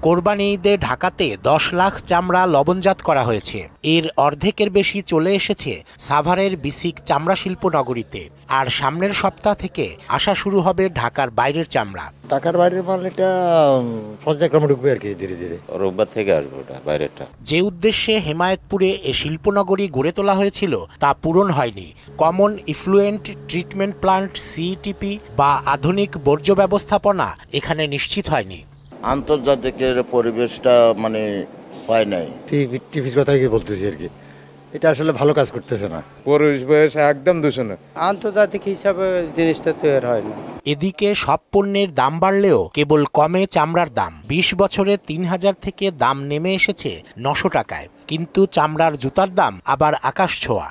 কোরবানি ঈদে ঢাকাতে ১০ লাখ চামড়া লবণজাত করা হয়েছে। এর অর্ধেকের বেশি চলে এসেছে সাভারের বিসিক চামড়া শিল্প নগরীতে। আর সামনের সপ্তাহ থেকে আসা শুরু হবে ঢাকার বাইরের চামড়া। ঢাকার বাইরের মাল এটা পর্যায়ক্রমে ঢুকবে আর কি, ধীরে ধীরে রোববার থেকে আসবে ওটা বাইরেরটা। যে উদ্দেশ্যে হেমায়েতপুরে এ শিল্পনগরী গড়ে তোলা হয়েছিল তা পূরণ হয়নি। Common effluent treatment plant CETP বা আধুনিক বর্জ্য ব্যবস্থাপনা এখানে নিশ্চিত হয়নি। আন্তর্জাতিকের পরিবেশটা মানে হয় নাই। টিভির কথাই বলতেছি আর কি, এটা আসলে ভালো কাজ করতেছে না। পরিবেশ একদম দূষণ। আন্তর্জাতিক হিসাবে জিনিসটা তৈরি হয় না। এদিকে সব পণ্যের দাম বাড়লেও কেবল কমে চামড়ার দাম। ২০ বছরে ৩,০০০ থেকে দাম নেমে এসেছে ৯০০ টাকায়, কিন্তু চামড়ার জুতার দাম আবার আকাশ ছোঁয়া।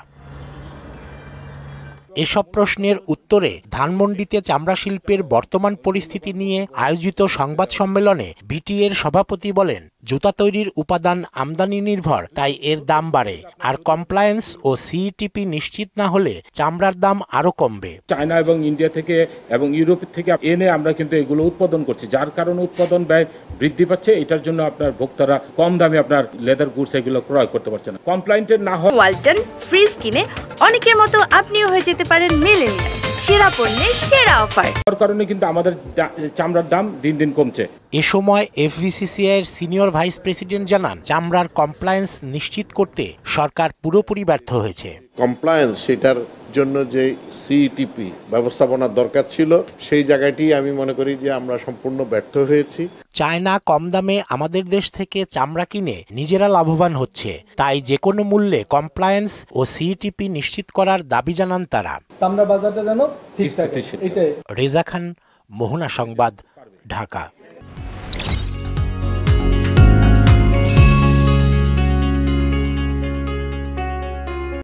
এসব প্রশ্নের উত্তরে ধানমন্ডিতে চামড়া শিল্পের বর্তমান পরিস্থিতি নিয়ে আয়োজিত সংবাদ সম্মেলনে বিটিএর সভাপতি বলেন, জুতা তৈরির উপাদান আমদানি নির্ভর, তাই এর দাম বাড়ে। আর কমপ্লায়েন্স ও সিইটিপি নিশ্চিত না হলে চামড়ার দাম আরও কমবে। চায়না এবং ইন্ডিয়া থেকে এবং ইউরোপ থেকে এনে আমরা কিন্তু এগুলো উৎপাদন করছি, যার কারণে উৎপাদন ব্যয় বৃদ্ধি পাচ্ছে। এটার জন্য আপনার ভোক্তারা কম দামে আপনার লেদার গুডস এগুলো ক্রয় করতে পারছে না। কমপ্লায়েন্টের না হয় ওয়ালটন ফ্রিজ কিনে অনেকের মতো আপনিও হয়ে যেতে পারেন মিলেনিয়াল। সেরা পণ্যের সেরা অফার। তার কারণে কিন্তু আমাদের চামড়ার দাম দিন দিন কমছে। এ সময় এফবিসিসিআই এর সিনিয়র ভাইস প্রেসিডেন্ট জানান, চামড়ার কমপ্লায়েন্স নিশ্চিত করতে সরকার পুরোপুরি ব্যর্থ হয়েছে। কমপ্লায়েন্স সেটার জন্য যে সিইটিপি ব্যবস্থাপনার দরকার ছিল, সেই জায়গাটি আমি মনে করি যে আমরা সম্পূর্ণ ব্যর্থ হয়েছি। চায়না কম দামে আমাদের দেশ থেকে চামড়া কিনে নিজেরা লাভবান হচ্ছে, তাই যে কোনো মূল্যে কমপ্লায়েন্স ও সিইটিপি নিশ্চিত করার দাবি জানান তারা। চামড়া বাজারটা যেন ঠিক থাকে। রেজা খান, মোহনা সংবাদ, ঢাকা।